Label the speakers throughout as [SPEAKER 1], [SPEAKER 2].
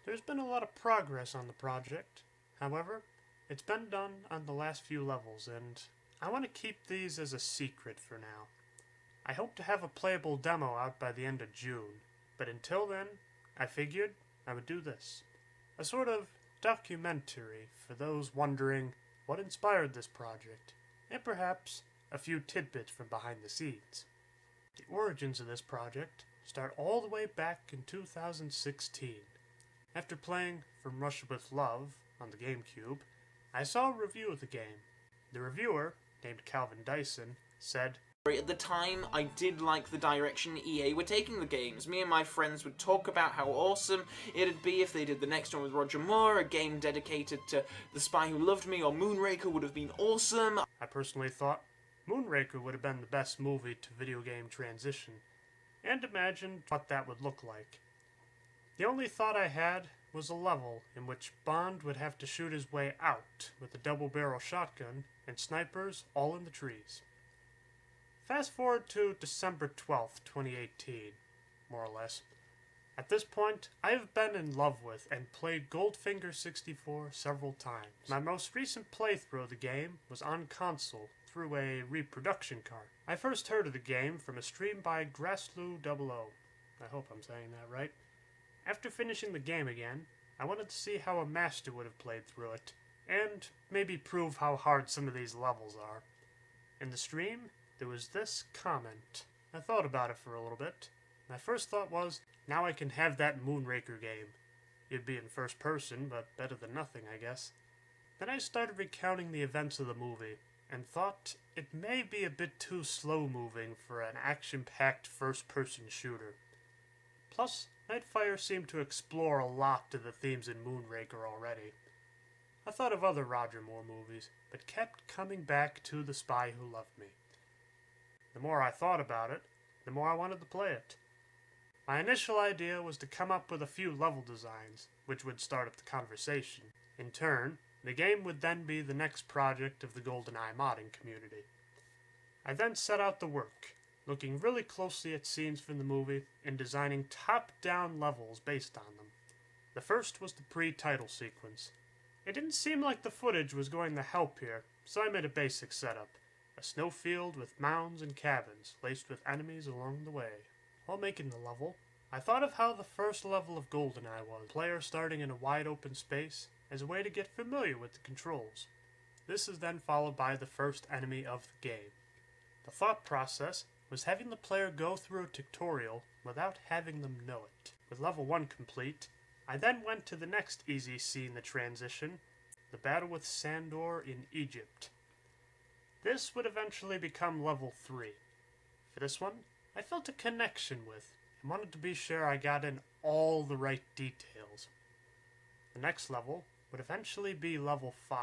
[SPEAKER 1] There's been a lot of progress on the project. However, it's been done on the last few levels, and I want to keep these as a secret for now. I hope to have a playable demo out by the end of June, but until then, I figured I would do this. A sort of documentary for those wondering what inspired this project, and perhaps a few tidbits from behind the scenes. The origins of this project start all the way back in 2016. After playing From Russia with Love on the GameCube, I saw a review of the game. The reviewer, named Calvin Dyson, said,
[SPEAKER 2] "At the time, I did like the direction EA were taking the games. Me and my friends would talk about how awesome it'd be if they did the next one with Roger Moore, a game dedicated to The Spy Who Loved Me, or Moonraker would have been awesome."
[SPEAKER 1] I personally thought Moonraker would have been the best movie to video game transition, and imagined what that would look like. The only thought I had was a level in which Bond would have to shoot his way out with a double-barrel shotgun and snipers all in the trees. Fast forward to December 12th, 2018, more or less. At this point, I have been in love with and played Goldfinger 64 several times. My most recent playthrough of the game was on console through a reproduction card. I first heard of the game from a stream by Grassloo00. I hope I'm saying that right. After finishing the game again, I wanted to see how a master would have played through it, and maybe prove how hard some of these levels are. In the stream, there was this comment. I thought about it for a little bit. My first thought was, now I can have that Moonraker game. It'd be in first person, but better than nothing, I guess. Then I started recounting the events of the movie, and thought it may be a bit too slow-moving for an action-packed first-person shooter. Plus, Nightfire seemed to explore a lot of the themes in Moonraker already. I thought of other Roger Moore movies, but kept coming back to The Spy Who Loved Me. The more I thought about it, the more I wanted to play it. My initial idea was to come up with a few level designs, which would start up the conversation. In turn, the game would then be the next project of the GoldenEye modding community. I then set out to work, looking really closely at scenes from the movie and designing top-down levels based on them. The first was the pre-title sequence. It didn't seem like the footage was going to help here, so I made a basic setup. A snowfield with mounds and cabins, laced with enemies along the way. While making the level, I thought of how the first level of GoldenEye was, the player starting in a wide open space as a way to get familiar with the controls. This is then followed by the first enemy of the game. The thought process was having the player go through a tutorial without having them know it. With level 1 complete, I then went to the next easy scene in the transition, the battle with Sandor in Egypt. This would eventually become level 3. For this one, I felt a connection with, and wanted to be sure I got in all the right details. The next level would eventually be level 5.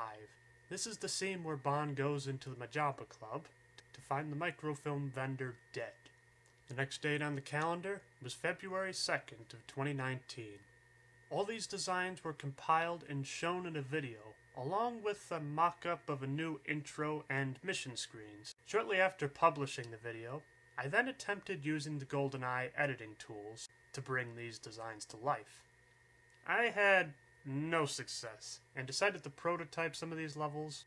[SPEAKER 1] This is the scene where Bond goes into the Majaba Club to find the microfilm vendor dead. The next date on the calendar was February 2nd of 2019. All these designs were compiled and shown in a video, along with a mock-up of a new intro and mission screens. Shortly after publishing the video, I then attempted using the GoldenEye editing tools to bring these designs to life. I had no success, and decided to prototype some of these levels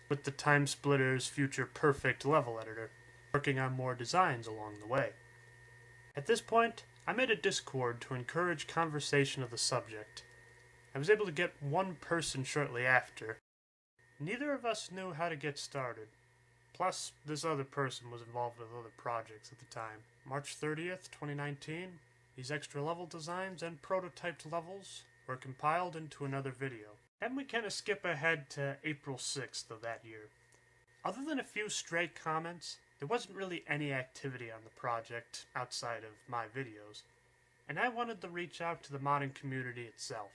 [SPEAKER 1] with the Time Splitter's Future Perfect level editor, working on more designs along the way. At this point, I made a Discord to encourage conversation of the subject. I was able to get one person shortly after. Neither of us knew how to get started. Plus, this other person was involved with other projects at the time. March 30th, 2019, these extra level designs and prototyped levels were compiled into another video. Then we kind of skip ahead to April 6th of that year. Other than a few stray comments, there wasn't really any activity on the project outside of my videos, and I wanted to reach out to the modding community itself.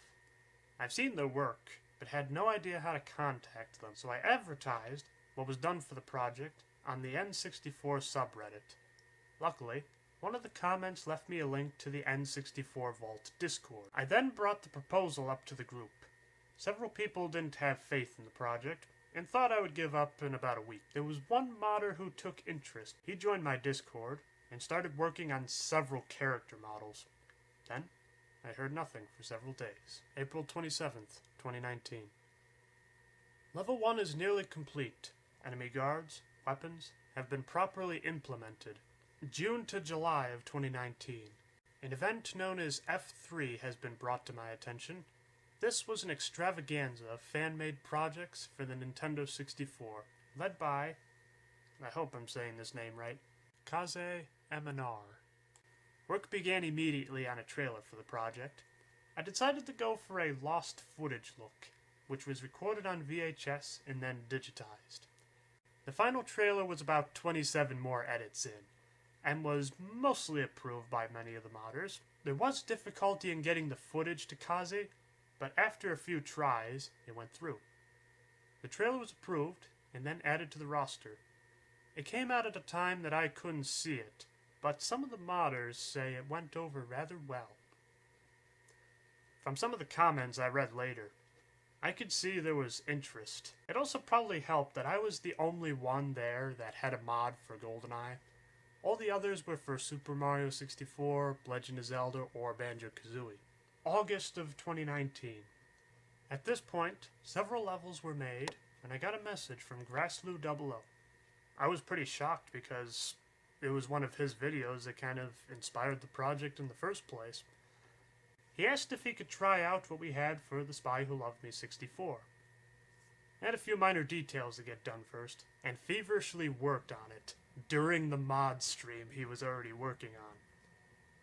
[SPEAKER 1] I've seen their work, but had no idea how to contact them, so I advertised what was done for the project on the N64 subreddit. Luckily, one of the comments left me a link to the N64 Vault Discord. I then brought the proposal up to the group. Several people didn't have faith in the project, and thought I would give up in about a week. There was one modder who took interest. He joined my Discord, and started working on several character models. Then, I heard nothing for several days. April 27th, 2019. Level 1 is nearly complete. Enemy guards, weapons, have been properly implemented. June to July of 2019. An event known as F3 has been brought to my attention. This was an extravaganza of fan-made projects for the Nintendo 64, led by, I hope I'm saying this name right, Kaze Eminar. Work began immediately on a trailer for the project. I decided to go for a lost footage look, which was recorded on VHS and then digitized. The final trailer was about 27 more edits in, and was mostly approved by many of the modders. There was difficulty in getting the footage to Kaze, but after a few tries, it went through. The trailer was approved, and then added to the roster. It came out at a time that I couldn't see it, but some of the modders say it went over rather well. From some of the comments I read later, I could see there was interest. It also probably helped that I was the only one there that had a mod for GoldenEye. All the others were for Super Mario 64, Legend of Zelda, or Banjo-Kazooie. August of 2019. At this point, several levels were made, and I got a message from Grassloo00. I was pretty shocked because it was one of his videos that kind of inspired the project in the first place. He asked if he could try out what we had for The Spy Who Loved Me 64. I had a few minor details to get done first, and feverishly worked on it during the mod stream he was already working on.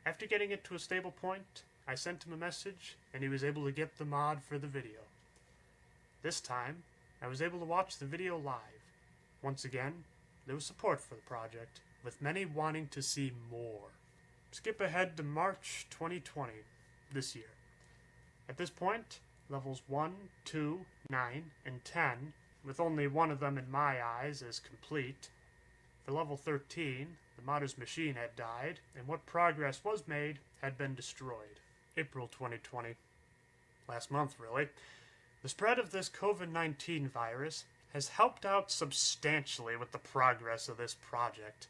[SPEAKER 1] After getting it to a stable point, I sent him a message, and he was able to get the mod for the video. This time, I was able to watch the video live. Once again, there was support for the project, with many wanting to see more. Skip ahead to March 2020, this year. At this point, levels 1, 2, 9, and 10, with only one of them in my eyes as complete. For level 13, the modder's machine had died, and what progress was made had been destroyed. April 2020. Last month, really. The spread of this COVID-19 virus has helped out substantially with the progress of this project.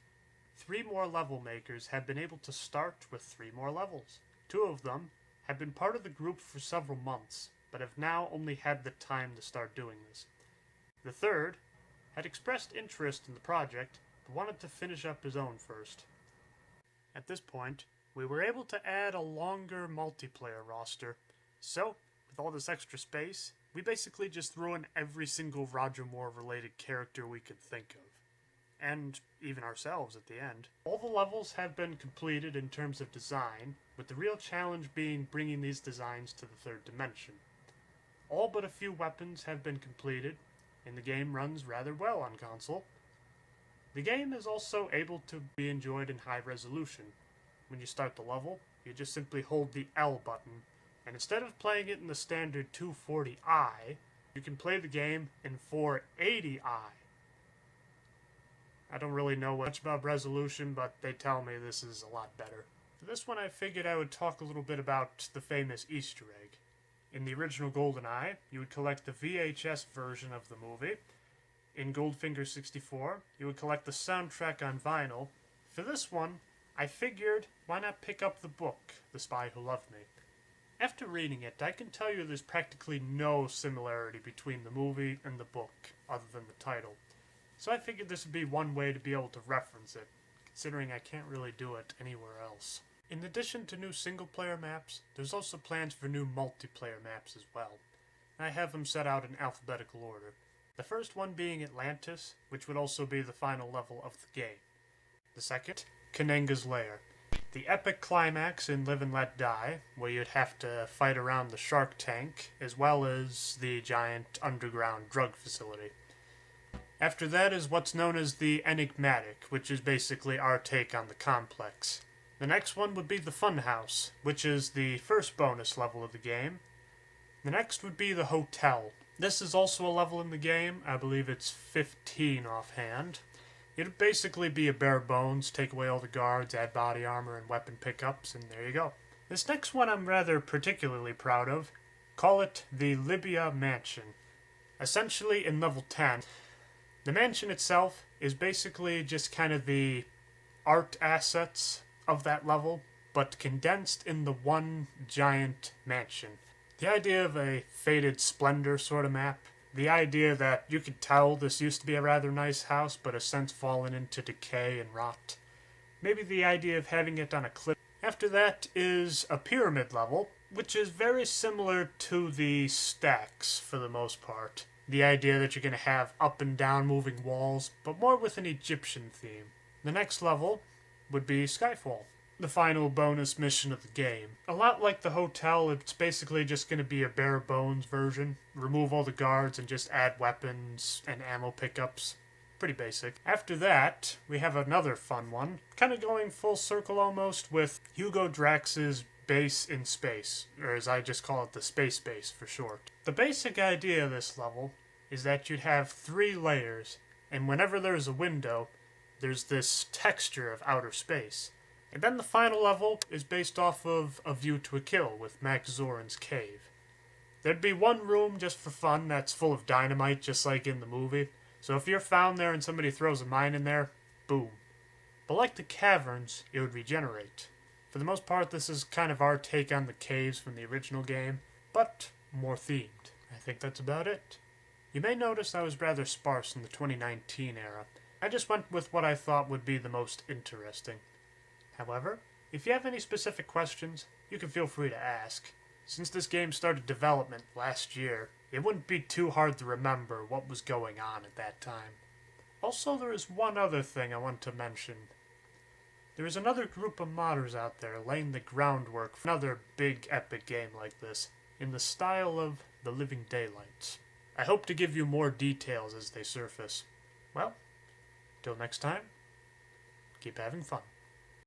[SPEAKER 1] 3 more level makers have been able to start with 3 more levels. 2 of them have been part of the group for several months, but have now only had the time to start doing this. The third had expressed interest in the project, but wanted to finish up his own first. At this point, we were able to add a longer multiplayer roster, so, with all this extra space, we basically just threw in every single Roger Moore-related character we could think of. And even ourselves at the end. All the levels have been completed in terms of design, with the real challenge being bringing these designs to the 3rd dimension. All but a few weapons have been completed, and the game runs rather well on console. The game is also able to be enjoyed in high resolution. When you start the level, you just simply hold the L button, and instead of playing it in the standard 240i, you can play the game in 480i. I don't really know much about resolution, but they tell me this is a lot better. For this one, I figured I would talk a little bit about the famous Easter egg. In the original GoldenEye, you would collect the VHS version of the movie. In Goldfinger 64, you would collect the soundtrack on vinyl. For this one, I figured, why not pick up the book, The Spy Who Loved Me? After reading it, I can tell you there's practically no similarity between the movie and the book, other than the title. So I figured this would be one way to be able to reference it, considering I can't really do it anywhere else. In addition to new single-player maps, there's also plans for new multiplayer maps as well. I have them set out in alphabetical order. The first one being Atlantis, which would also be the final level of the game. The second, Kananga's Lair. The epic climax in Live and Let Die, where you'd have to fight around the shark tank, as well as the giant underground drug facility. After that is what's known as the Enigmatic, which is basically our take on the complex. The next one would be the Funhouse, which is the first bonus level of the game. The next would be the Hotel. This is also a level in the game. I believe it's 15 offhand. It'd basically be a bare bones, take away all the guards, add body armor and weapon pickups, and there you go. This next one I'm rather particularly proud of. Call it the Libya Mansion. Essentially, in level 10, the mansion itself is basically just kind of the art assets of that level, but condensed in the one giant mansion. The idea of a faded splendor sort of map. The idea that you could tell this used to be a rather nice house, but has since fallen into decay and rot. Maybe the idea of having it on a cliff. After that is a pyramid level, which is very similar to the stacks for the most part. The idea that you're going to have up and down moving walls, but more with an Egyptian theme. The next level would be Skyfall, the final bonus mission of the game. A lot like the hotel, it's basically just going to be a bare bones version. Remove all the guards and just add weapons and ammo pickups. Pretty basic. After that, we have another fun one, kind of going full circle almost, with Hugo Drax's base in space, or as I just call it, the space base for short. The basic idea of this level is that you'd have 3 layers, and whenever there's a window, there's this texture of outer space. And then the final level is based off of A View to a Kill with Max Zorin's cave. There'd be one room just for fun that's full of dynamite, just like in the movie. So if you're found there and somebody throws a mine in there, boom. But like the caverns, it would regenerate. For the most part, this is kind of our take on the caves from the original game, but more themed. I think that's about it. You may notice I was rather sparse in the 2019 era. I just went with what I thought would be the most interesting. However, if you have any specific questions, you can feel free to ask. Since this game started development last year, it wouldn't be too hard to remember what was going on at that time. Also, there is one other thing I want to mention. There is another group of modders out there laying the groundwork for another big epic game like this, in the style of The Living Daylights. I hope to give you more details as they surface. Well, till next time, keep having fun.